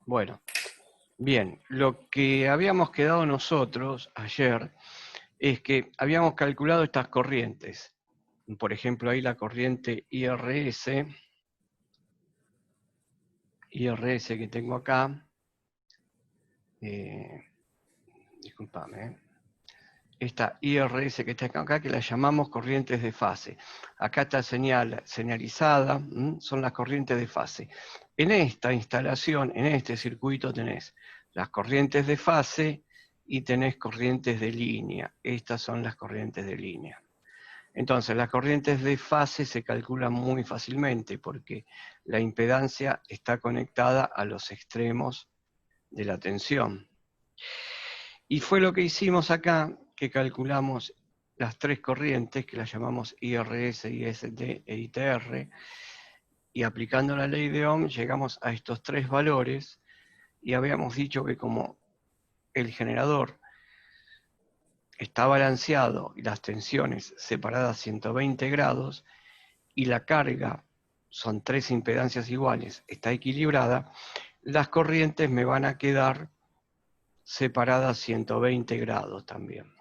Bueno, bien, lo que habíamos quedado nosotros ayer es que habíamos calculado estas corrientes. Por ejemplo, ahí la corriente IRS que tengo acá, discúlpame, esta IRS que está acá, que la llamamos corrientes de fase. Acá está señalizada, son las corrientes de fase. En esta instalación, en este circuito tenés las corrientes de fase y tenés corrientes de línea. Estas son las corrientes de línea. Entonces, las corrientes de fase se calculan muy fácilmente porque la impedancia está conectada a los extremos de la tensión. Y fue lo que hicimos acá, que calculamos las tres corrientes, que las llamamos IRS, IST e ITR, y aplicando la ley de Ohm llegamos a estos tres valores, y habíamos dicho que como el generador está balanceado y las tensiones separadas 120 grados, y la carga son tres impedancias iguales, está equilibrada, las corrientes me van a quedar separadas 120 grados también.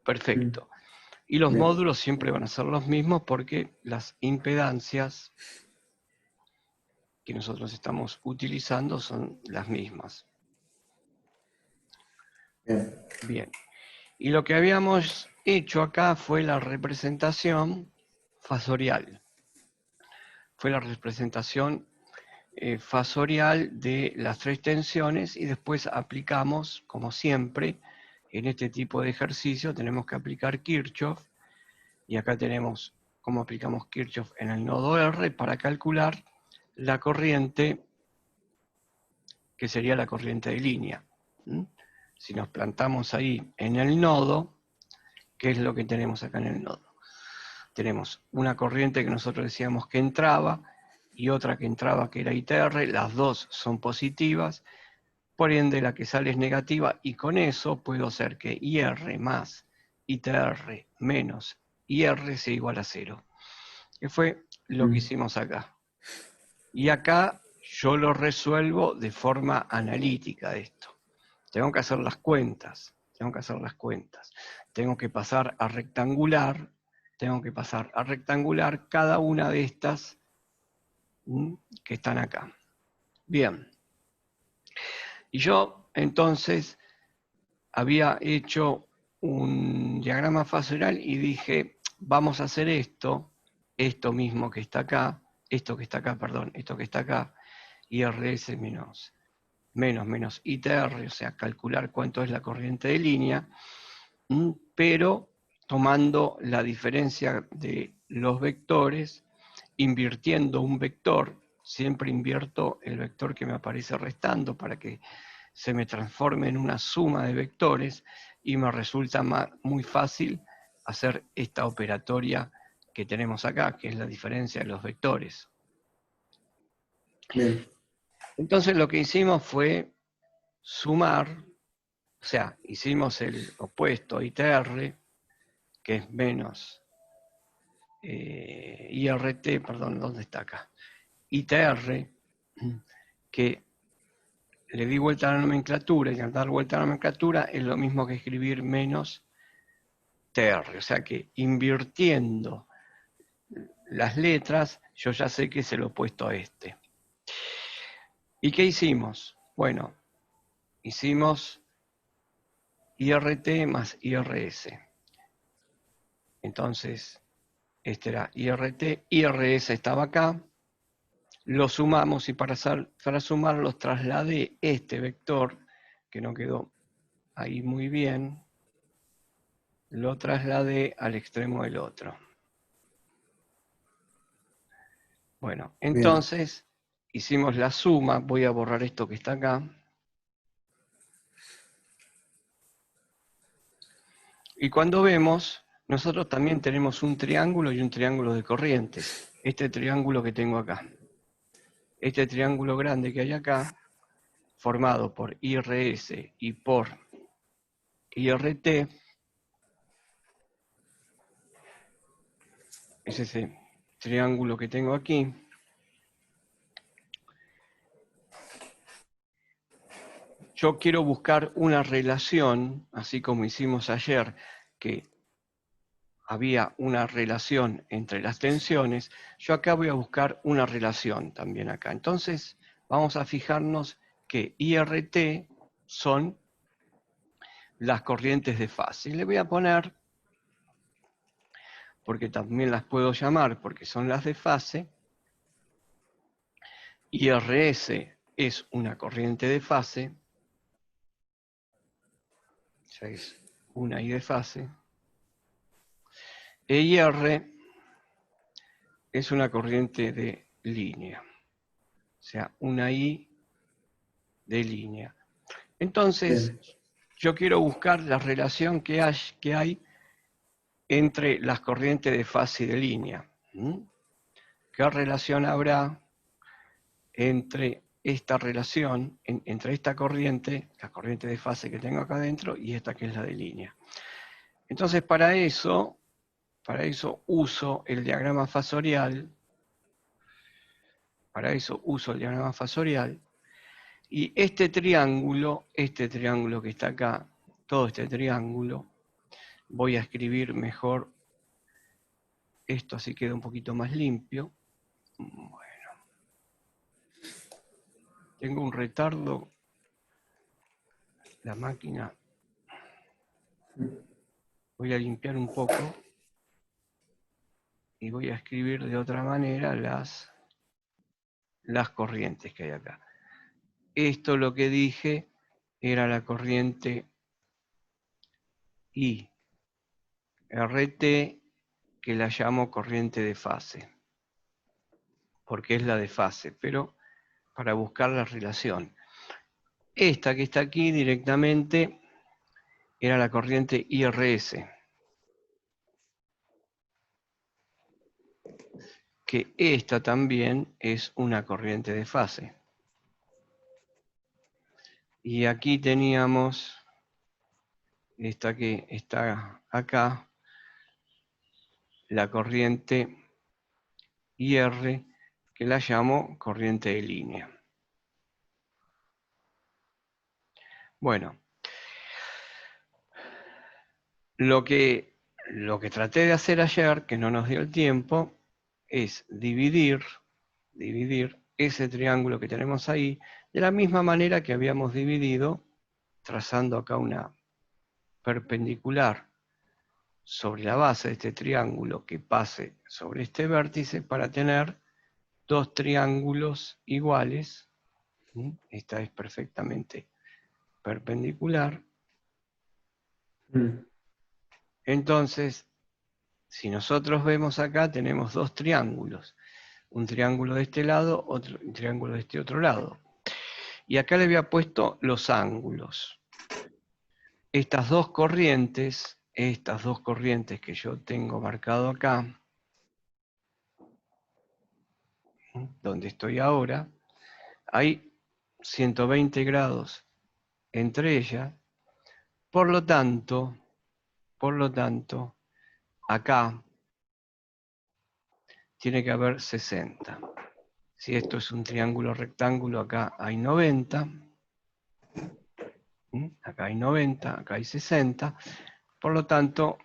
Perfecto. Y los módulos siempre van a ser los mismos porque las impedancias que nosotros estamos utilizando son las mismas. Bien. Y lo que habíamos hecho acá fue la representación fasorial. Fue la representación fasorial de las tres tensiones y después aplicamos, como siempre, en este tipo de ejercicio tenemos que aplicar Kirchhoff, y acá tenemos cómo aplicamos Kirchhoff en el nodo R para calcular la corriente que sería la corriente de línea. Si nos plantamos ahí en el nodo, ¿qué es lo que tenemos acá en el nodo? Tenemos una corriente que nosotros decíamos que entraba y otra que entraba que era ITR, las dos son positivas, por ende la que sale es negativa, y con eso puedo hacer que IR más ITR menos IR sea igual a 0. Que fue lo que hicimos acá. Y acá yo lo resuelvo de forma analítica esto. Tengo que hacer las cuentas, tengo que pasar a rectangular, cada una de estas que están acá. Bien. Y yo entonces había hecho un diagrama fasorial y dije, vamos a hacer esto mismo que está acá, esto que está acá, IRS menos ITR, o sea, calcular cuánto es la corriente de línea, pero tomando la diferencia de los vectores, invirtiendo un vector, siempre invierto el vector que me aparece restando para que se me transforme en una suma de vectores, y me resulta muy fácil hacer esta operatoria que tenemos acá, que es la diferencia de los vectores. Bien. Entonces lo que hicimos fue sumar, o sea, hicimos el opuesto ITR, que es menos IRT, perdón, ¿dónde está acá? ITR, que le di vuelta a la nomenclatura, y al dar vuelta a la nomenclatura es lo mismo que escribir menos TR, o sea que invirtiendo las letras, yo ya sé que es el opuesto a este. ¿Y qué hicimos? Bueno, hicimos IRT más IRS. Entonces, este era IRT, IRS estaba acá, lo sumamos, y para sumar los trasladé este vector, que no quedó ahí muy bien, lo trasladé al extremo del otro. Bueno, entonces hicimos la suma, voy a borrar esto que está acá. Y cuando vemos, nosotros también tenemos un triángulo y un triángulo de corrientes. Este triángulo que tengo acá. Este triángulo grande que hay acá, formado por IRS y por IRT, es ese triángulo que tengo aquí. yo quiero buscar una relación, así como hicimos ayer, que había una relación entre las tensiones, yo acá voy a buscar una relación también acá. Entonces, vamos a fijarnos que IRT son las corrientes de fase. Y le voy a poner, porque también las puedo llamar, porque son las de fase, IRS es una corriente de fase, ya es una I de fase, e IR es una corriente de línea, o sea, una I de línea. Entonces, Bien. yo quiero buscar la relación que hay entre las corrientes de fase y de línea. ¿Qué relación habrá entre esta relación, entre esta corriente, la corriente de fase que tengo acá adentro, y esta que es la de línea? Entonces, para eso uso el diagrama fasorial, y este triángulo que está acá, todo este triángulo, voy a escribir mejor esto así queda un poquito más limpio. Bueno, tengo un retardo, la máquina, voy a limpiar un poco y voy a escribir de otra manera las corrientes que hay acá. Esto lo que dije era la corriente I, RT, que la llamo corriente de fase, porque es la de fase, pero para buscar la relación. Esta que está aquí directamente era la corriente IRS, que esta también es una corriente de fase. Y aquí teníamos esta que está acá, la corriente IR, que la llamo corriente de línea. Bueno, lo que traté de hacer ayer, que no nos dio el tiempo, es dividir ese triángulo que tenemos ahí, de la misma manera que habíamos dividido, trazando acá una perpendicular sobre la base de este triángulo que pase sobre este vértice para tener dos triángulos iguales. Esta es perfectamente perpendicular. Entonces, si nosotros vemos acá, tenemos dos triángulos. Un triángulo de este lado, un triángulo de este otro lado. Y acá le había puesto los ángulos. Estas dos corrientes que yo tengo marcado acá, donde estoy ahora, hay 120 grados entre ellas. Por lo tanto, acá tiene que haber 60. Si esto es un triángulo rectángulo, acá hay 90. Acá hay 90, acá hay 60. Por lo tanto,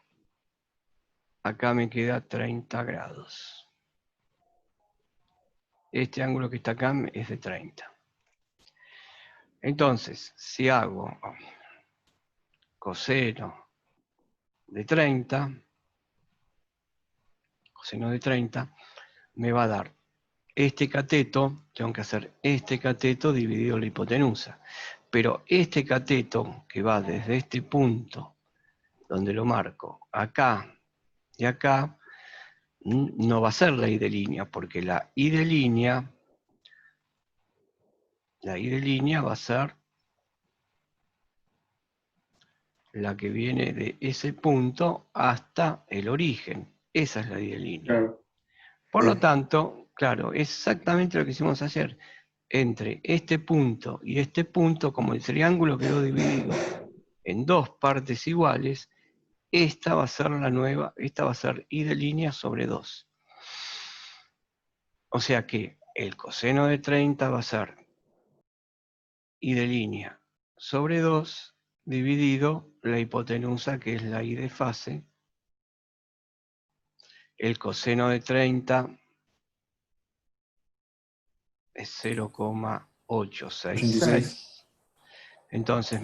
acá me queda 30 grados. Este ángulo que está acá es de 30. Entonces, si hago coseno de 30, me va a dar este cateto, tengo que hacer este cateto dividido la hipotenusa. Pero este cateto que va desde este punto, donde lo marco, acá y acá, no va a ser la I de línea, porque la I de línea va a ser la que viene de ese punto hasta el origen. Esa es la I de línea. Claro. Por lo tanto, claro, es exactamente lo que hicimos ayer. Entre este punto y este punto, como el triángulo quedó dividido en dos partes iguales, esta va a ser la nueva, esta va a ser I de línea sobre 2. O sea que el coseno de 30 va a ser I de línea sobre 2 dividido la hipotenusa, que es la I de fase. El coseno de 30 es 0,866. Entonces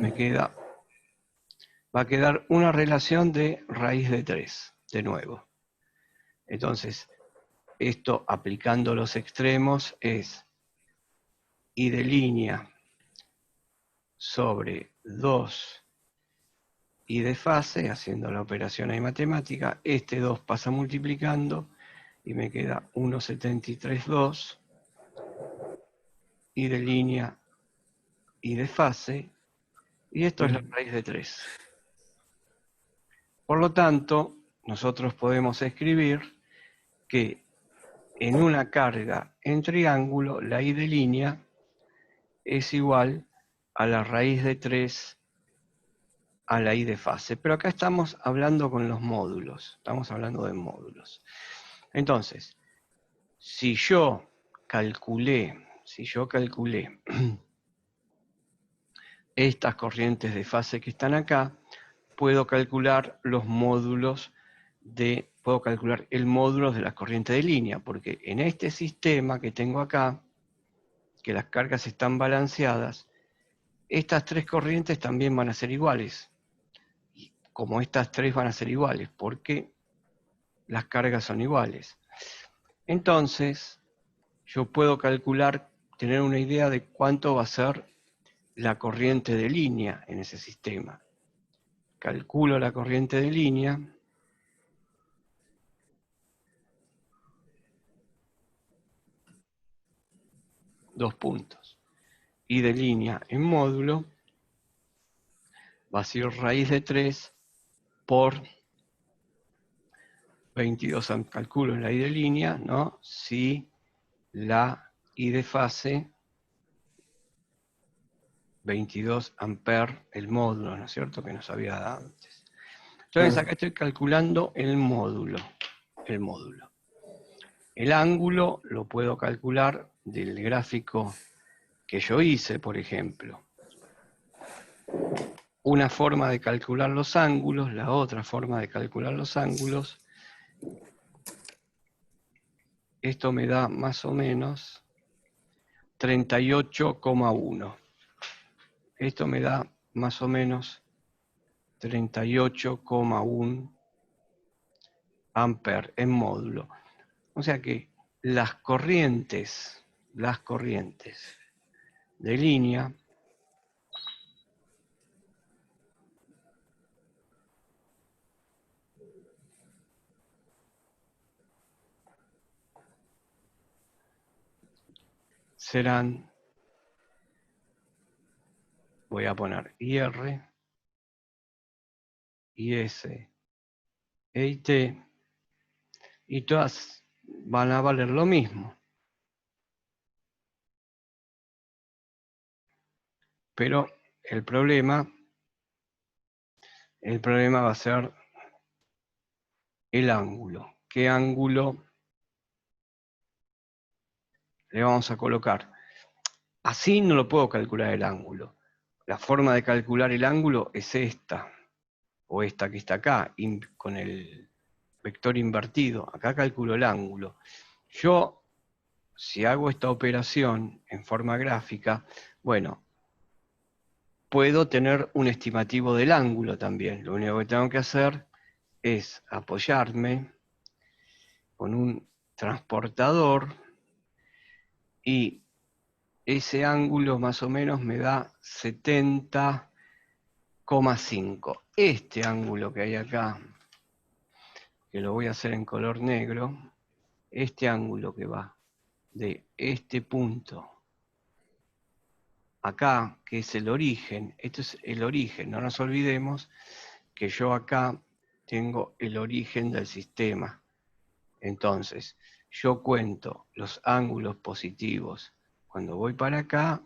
va a quedar una relación de raíz de 3, de nuevo. Entonces, esto aplicando los extremos es I de línea sobre 2 I de fase, haciendo la operación ahí matemática. Este 2 pasa multiplicando y me queda 1,732 I de línea I de fase, y esto es la raíz de 3. Por lo tanto, nosotros podemos escribir que en una carga en triángulo, la I de línea es igual a la raíz de 3 a la I de fase. Pero acá estamos hablando con los módulos, estamos hablando de módulos. Entonces, si yo calculé estas corrientes de fase que están acá, puedo calcular los módulos puedo calcular el módulo de las corrientes de línea, porque en este sistema que tengo acá, que las cargas están balanceadas, estas tres corrientes también van a ser iguales. Como estas tres van a ser iguales, porque las cargas son iguales. Entonces, yo puedo calcular, tener una idea de cuánto va a ser la corriente de línea en ese sistema. Calculo la corriente de línea. Dos puntos. I de línea en módulo va a ser raíz de 3 por 22, calculo en la I de línea, ¿no? Si la I de fase, 22 amperes el módulo, ¿no es cierto? Que nos había dado antes. Entonces acá estoy calculando el módulo. El ángulo lo puedo calcular del gráfico que yo hice, por ejemplo. Una forma de calcular los ángulos, la otra forma de calcular los ángulos, esto me da más o menos 38,1. Esto me da más o menos 38,1 amperes en módulo. O sea que las corrientes de línea serán, voy a poner IR, IS e IT, y todas van a valer lo mismo. Pero el problema va a ser el ángulo. ¿Qué ángulo le vamos a colocar? Así no lo puedo calcular el ángulo. La forma de calcular el ángulo es esta, o esta que está acá, con el vector invertido. Acá calculo el ángulo. Yo, si hago esta operación en forma gráfica, bueno, puedo tener un estimativo del ángulo también. Lo único que tengo que hacer es apoyarme con un transportador y ese ángulo más o menos me da 70,5. Este ángulo que hay acá, que lo voy a hacer en color negro, este ángulo que va de este punto acá, que es el origen, esto es el origen, no nos olvidemos que yo acá tengo el origen del sistema. Entonces, yo cuento los ángulos positivos cuando voy para acá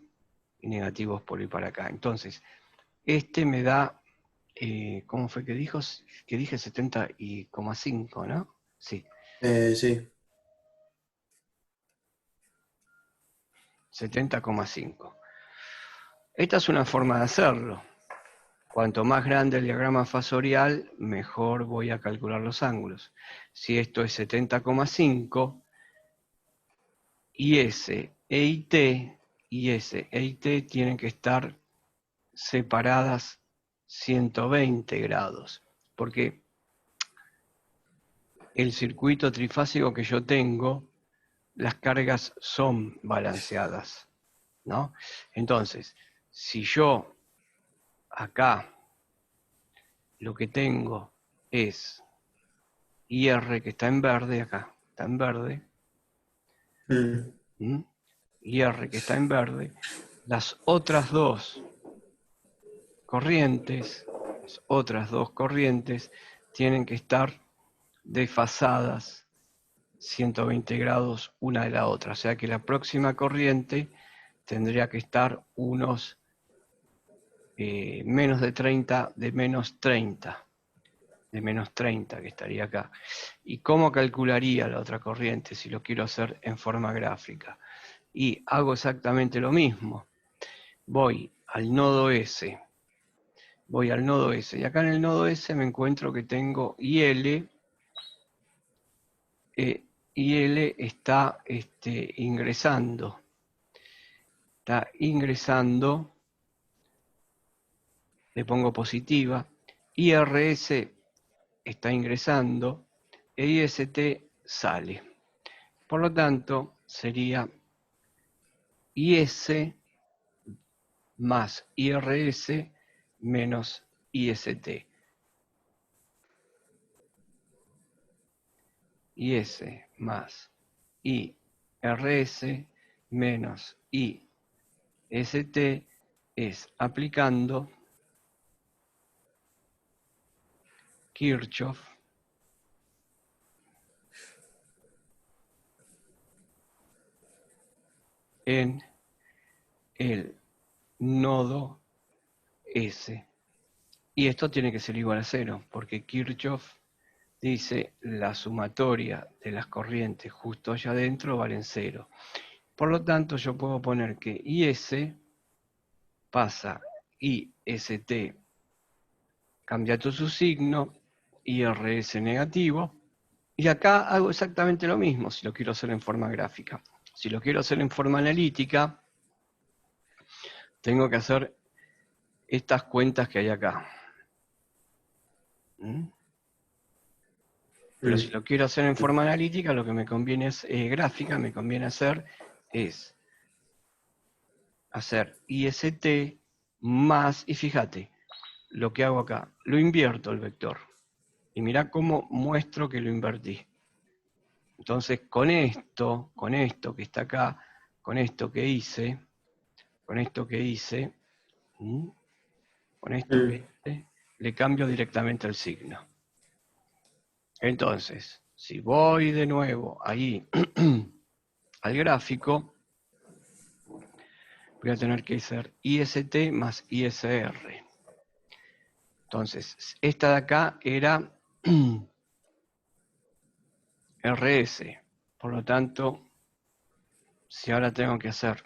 y negativos por ir para acá. Entonces, este me da, ¿cómo fue que dijo? Que dije 70,5, ¿no? Sí. Sí. 70,5. Esta es una forma de hacerlo. Cuanto más grande el diagrama fasorial, mejor voy a calcular los ángulos. Si esto es 70,5, IS e IT, IS e IT tienen que estar separadas 120 grados, porque el circuito trifásico que yo tengo, las cargas son balanceadas, ¿no? Entonces, si yo acá lo que tengo es IR que está en verde, acá está en verde, IR que está en verde, las otras dos corrientes tienen que estar desfasadas 120 grados una de la otra, o sea que la próxima corriente tendría que estar unos menos de 30, de menos 30 que estaría acá. ¿Y cómo calcularía la otra corriente si lo quiero hacer en forma gráfica? Y hago exactamente lo mismo. Voy al nodo S, y acá en el nodo S me encuentro que tengo IL, IL está ingresando, le pongo positiva, IRS está ingresando e IST sale. Por lo tanto, sería IS más IRS menos IST. IS más IRS menos IST es aplicando Kirchhoff en el nodo S. Y esto tiene que ser igual a 0, porque Kirchhoff dice la sumatoria de las corrientes justo allá adentro valen 0. Por lo tanto, yo puedo poner que IS pasa IST, cambia todo su signo, IRS negativo, y acá hago exactamente lo mismo si lo quiero hacer en forma gráfica. Si lo quiero hacer en forma analítica, tengo que hacer estas cuentas que hay acá. Pero si lo quiero hacer en forma analítica, lo que me conviene es gráfica, me conviene hacer IST más, y fíjate, lo que hago acá, lo invierto el vector. Y mirá cómo muestro que lo invertí. Entonces, con esto que está acá, con esto que hice, le cambio directamente el signo. Entonces, si voy de nuevo ahí al gráfico, voy a tener que hacer IST más ISR. Entonces, esta de acá era RS. Por lo tanto, si ahora tengo que hacer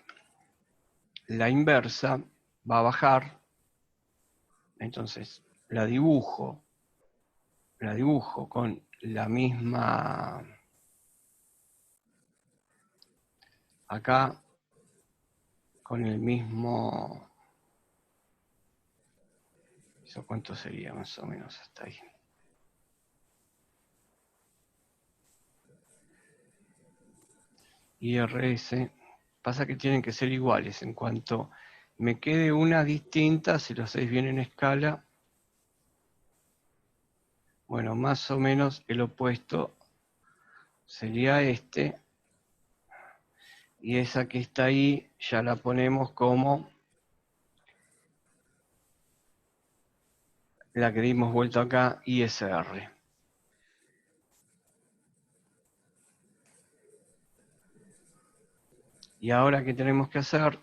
la inversa, va a bajar. Entonces, la dibujo con la misma, acá, con el mismo, ¿eso cuánto sería más o menos hasta ahí? IRS, pasa que tienen que ser iguales, en cuanto me quede una distinta, si lo hacéis bien en escala, bueno, más o menos el opuesto sería este, y esa que está ahí ya la ponemos como la que dimos vuelta acá, ISR. Y ahora, ¿qué tenemos que hacer?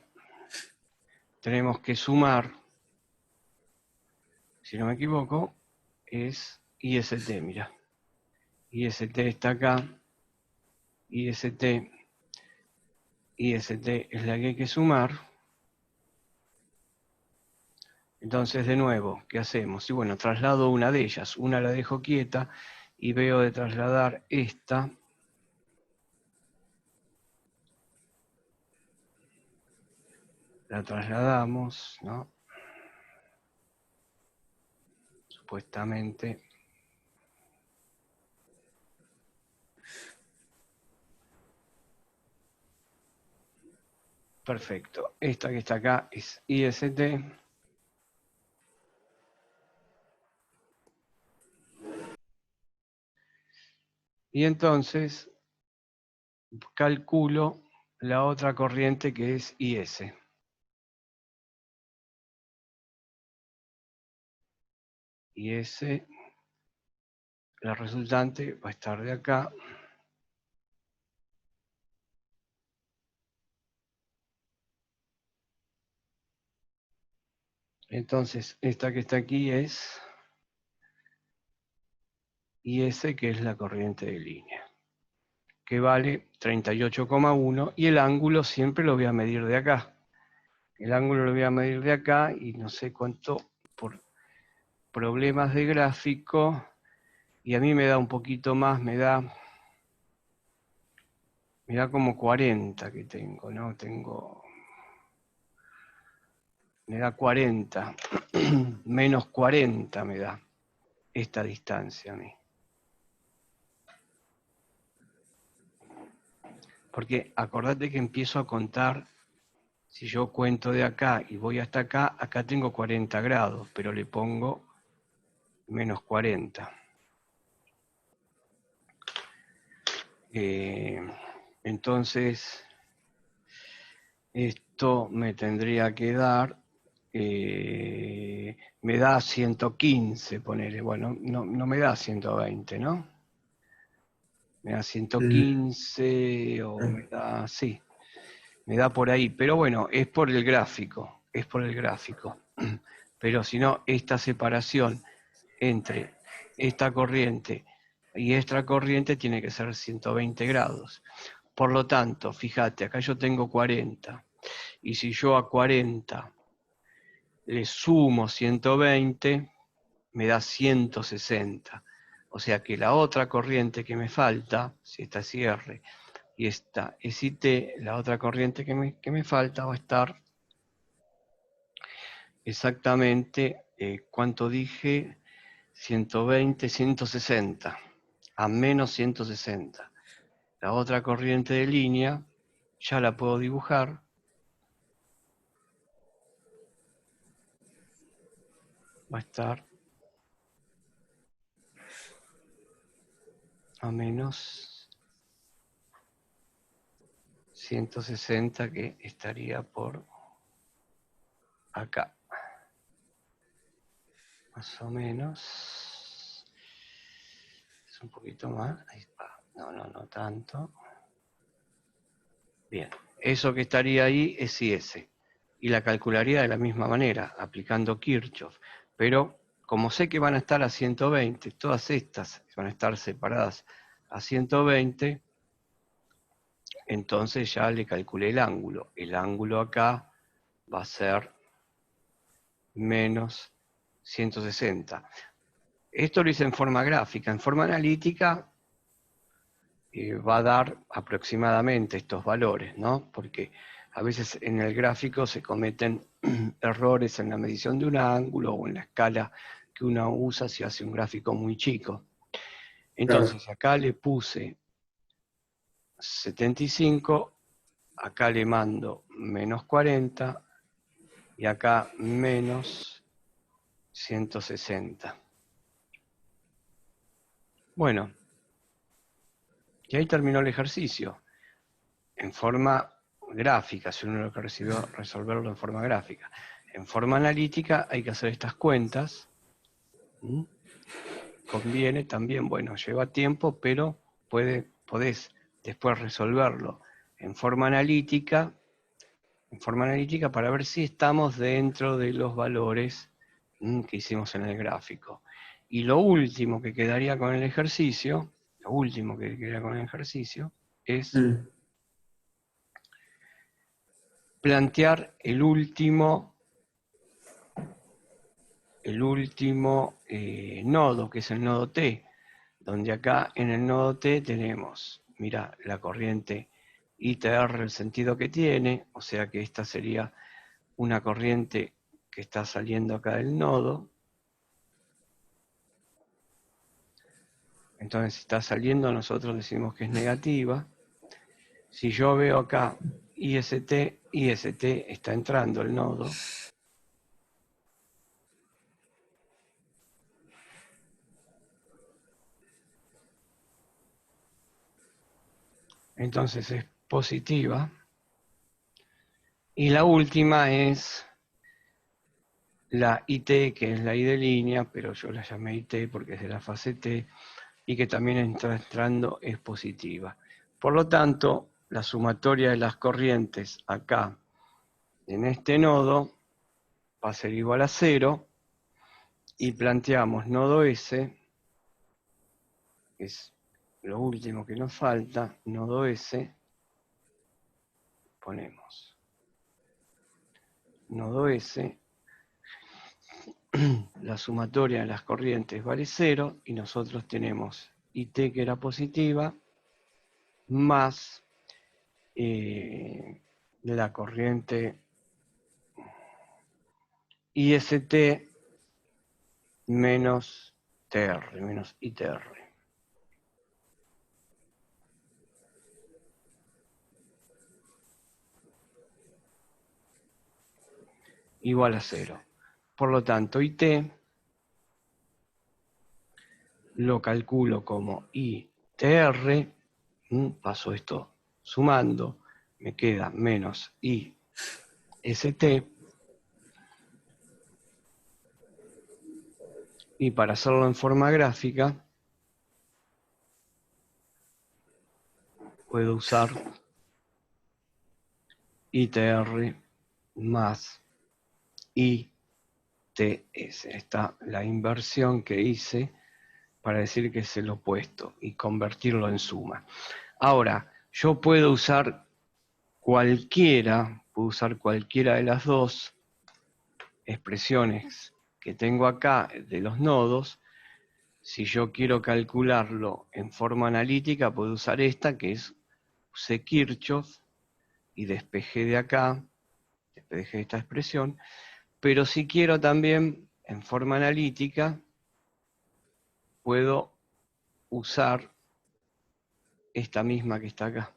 Tenemos que sumar, si no me equivoco, es IST, mira. IST está acá, IST es la que hay que sumar. Entonces, de nuevo, ¿qué hacemos? Y bueno, traslado una de ellas. Una la dejo quieta y veo de trasladar esta. La trasladamos, ¿no? Supuestamente. Perfecto. Esta que está acá es IST. Y entonces calculo la otra corriente que es IS. IS, la resultante va a estar de acá. Entonces, esta que está aquí es IS, que es la corriente de línea, que vale 38,1, y el ángulo siempre lo voy a medir de acá. El ángulo lo voy a medir de acá y no sé cuánto por problemas de gráfico, y a mí me da un poquito más, me da como 40 que tengo, ¿no? Me da 40, menos 40 me da esta distancia a mí. Porque acordate que empiezo a contar, si yo cuento de acá y voy hasta acá, acá tengo 40 grados, pero le pongo menos 40. Entonces, esto me tendría que dar, me da 115, ponele. Bueno, no me da 120, ¿no? Me da 115 o me da, sí, me da por ahí. Pero bueno, es por el gráfico, es por el gráfico. Pero si no, esta separación entre esta corriente y esta corriente tiene que ser 120 grados. Por lo tanto, fíjate, acá yo tengo 40. Y si yo a 40 le sumo 120, me da 160. O sea que la otra corriente que me falta, si esta es IR y esta es IT, la otra corriente que me falta va a estar exactamente, ¿cuánto dije? 120, 160, a menos 160. La otra corriente de línea ya la puedo dibujar. Va a estar a menos 160, que estaría por acá. Más o menos. Es un poquito más. Ahí está. No tanto. Bien. Eso que estaría ahí es IS. Y la calcularía de la misma manera, aplicando Kirchhoff. Pero como sé que van a estar a 120, todas estas van a estar separadas a 120, entonces ya le calculé el ángulo. El ángulo acá va a ser menos 160. Esto lo hice en forma gráfica. En forma analítica va a dar aproximadamente estos valores, ¿no? Porque a veces en el gráfico se cometen errores en la medición de un ángulo o en la escala que uno usa si hace un gráfico muy chico. Entonces, acá le puse 75, acá le mando menos 40 y acá menos 160. Bueno, y ahí terminó el ejercicio. En forma gráfica, si uno lo que recibió, resolverlo en forma gráfica. En forma analítica hay que hacer estas cuentas. Conviene también, bueno, lleva tiempo, pero podés después resolverlo en forma analítica para ver si estamos dentro de los valores que hicimos en el gráfico. Y lo último que quedaría con el ejercicio, es plantear el último el último nodo, que es el nodo T, donde acá en el nodo T tenemos, mira, la corriente ITR, el sentido que tiene, o sea que esta sería una corriente que está saliendo acá del nodo. Entonces, si está saliendo, nosotros decimos que es negativa. Si yo veo acá IST está entrando el nodo. Entonces es positiva. Y la última es la IT, que es la I de línea, pero yo la llamé IT porque es de la fase T, y que también entrando es positiva. Por lo tanto, la sumatoria de las corrientes acá en este nodo va a ser igual a 0, y planteamos nodo S, que es lo último que nos falta, nodo S, ponemos nodo S, la sumatoria de las corrientes vale 0, y nosotros tenemos IT, que era positiva, más la corriente IST menos TR, menos ITR. Igual a 0. Por lo tanto, IT lo calculo como ITR, paso esto sumando, me queda menos IST, y para hacerlo en forma gráfica, puedo usar ITR más ITS. Está la inversión que hice para decir que es el opuesto y convertirlo en suma. Ahora, yo puedo usar cualquiera de las dos expresiones que tengo acá de los nodos. Si yo quiero calcularlo en forma analítica, puedo usar esta, que es usé Kirchhoff y despejé de acá, despejé esta expresión, pero si quiero también en forma analítica, puedo usar esta misma que está acá.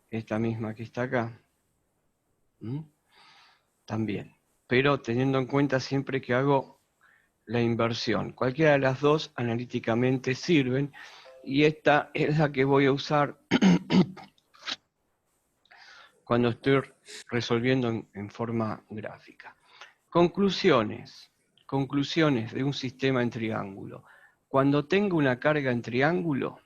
Esta misma que está acá. También. Pero teniendo en cuenta siempre que hago la inversión. Cualquiera de las dos analíticamente sirven, y esta es la que voy a usar cuando estoy resolviendo en forma gráfica. Conclusiones de un sistema en triángulo. Cuando tengo una carga en triángulo,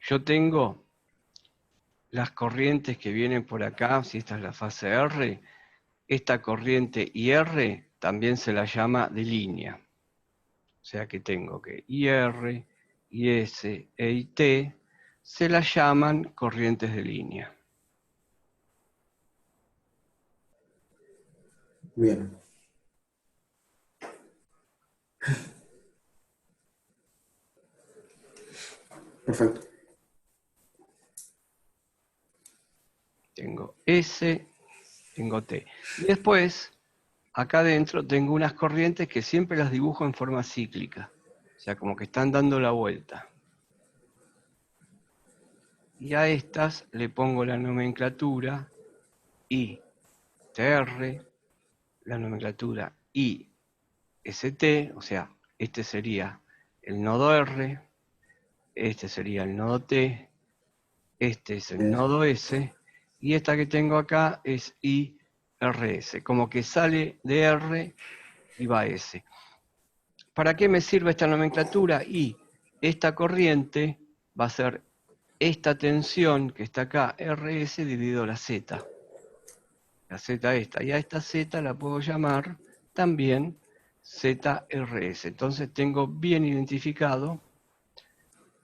yo tengo las corrientes que vienen por acá. Si esta es la fase R, esta corriente IR también se la llama de línea. O sea que tengo que IR, IS e IT se las llaman corrientes de línea. Bien. Perfecto. Tengo S, tengo T. Y después, acá adentro tengo unas corrientes que siempre las dibujo en forma cíclica. O sea, como que están dando la vuelta. Y a estas le pongo la nomenclatura I, TR, la nomenclatura IST, o sea, este sería el nodo R, este sería el nodo T, este es el nodo S, y esta que tengo acá es IRS, como que sale de R y va a S. ¿Para qué me sirve esta nomenclatura? Y esta corriente va a ser esta tensión que está acá, RS, dividido la Z. La Z esta. Y a esta Z la puedo llamar también ZRS. Entonces tengo bien identificado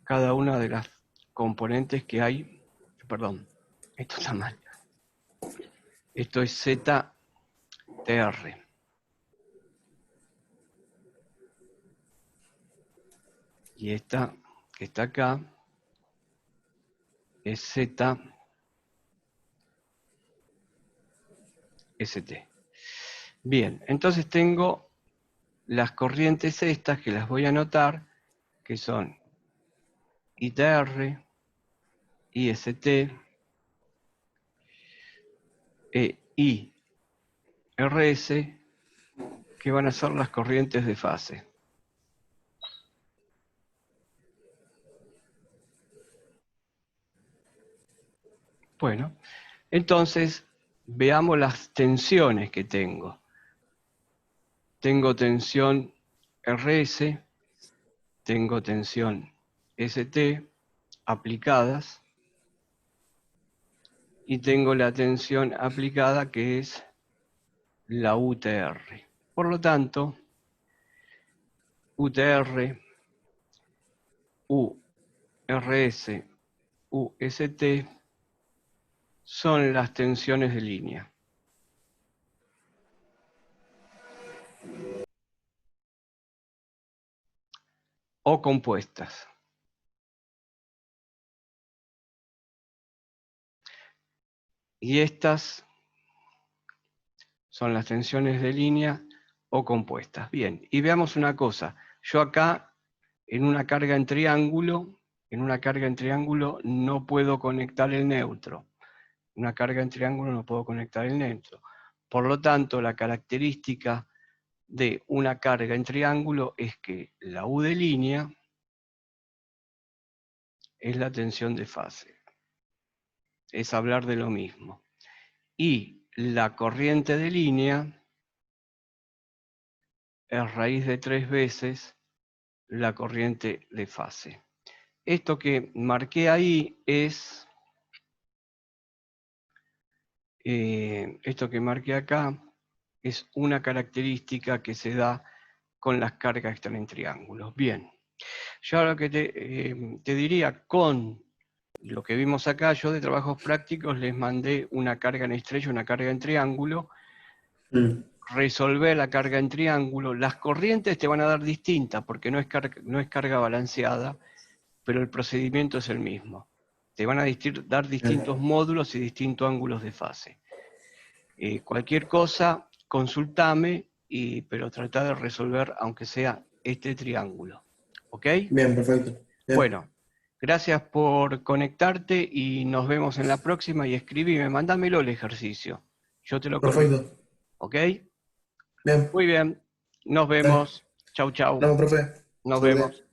cada una de las componentes que hay. Perdón, esto está mal. Esto es ZTR. Y esta que está acá es ZST. Bien, entonces tengo las corrientes estas que las voy a anotar, que son ITR, IST, IRS, que van a ser las corrientes de fase. Bueno, entonces veamos las tensiones que tengo. Tengo tensión RS, tengo tensión ST aplicadas y tengo la tensión aplicada que es la UTR. Por lo tanto, UTR, URS, UST son las tensiones de línea. O compuestas. Y estas son las tensiones de línea o compuestas. Bien, y veamos una cosa. Yo acá, en una carga en triángulo no puedo conectar el neutro. En una carga en triángulo no puedo conectar el neutro. Por lo tanto, la característica de una carga en triángulo es que la U de línea es la tensión de fase. Es hablar de lo mismo. Y la corriente de línea es raíz de 3 veces la corriente de fase. Esto que marqué ahí es, esto que marqué acá, es una característica que se da con las cargas que están en triángulos. Bien, yo ahora que te diría, con lo que vimos acá, yo de trabajos prácticos les mandé una carga en estrella, una carga en triángulo, resolver la carga en triángulo, las corrientes te van a dar distintas, porque no es carga balanceada, pero el procedimiento es el mismo. Te van a dar distintos módulos y distintos ángulos de fase. Cualquier cosa, consultame, pero trata de resolver, aunque sea este triángulo. ¿Ok? Bien, perfecto. Bien. Bueno, gracias por conectarte y nos vemos en la próxima y escribime, mándamelo el ejercicio. Yo te lo corrijo. Perfecto. ¿Ok? Bien. Muy bien. Nos Dale. vemos. Chau, chau. Nos vemos, profe. Nos Saludos. vemos.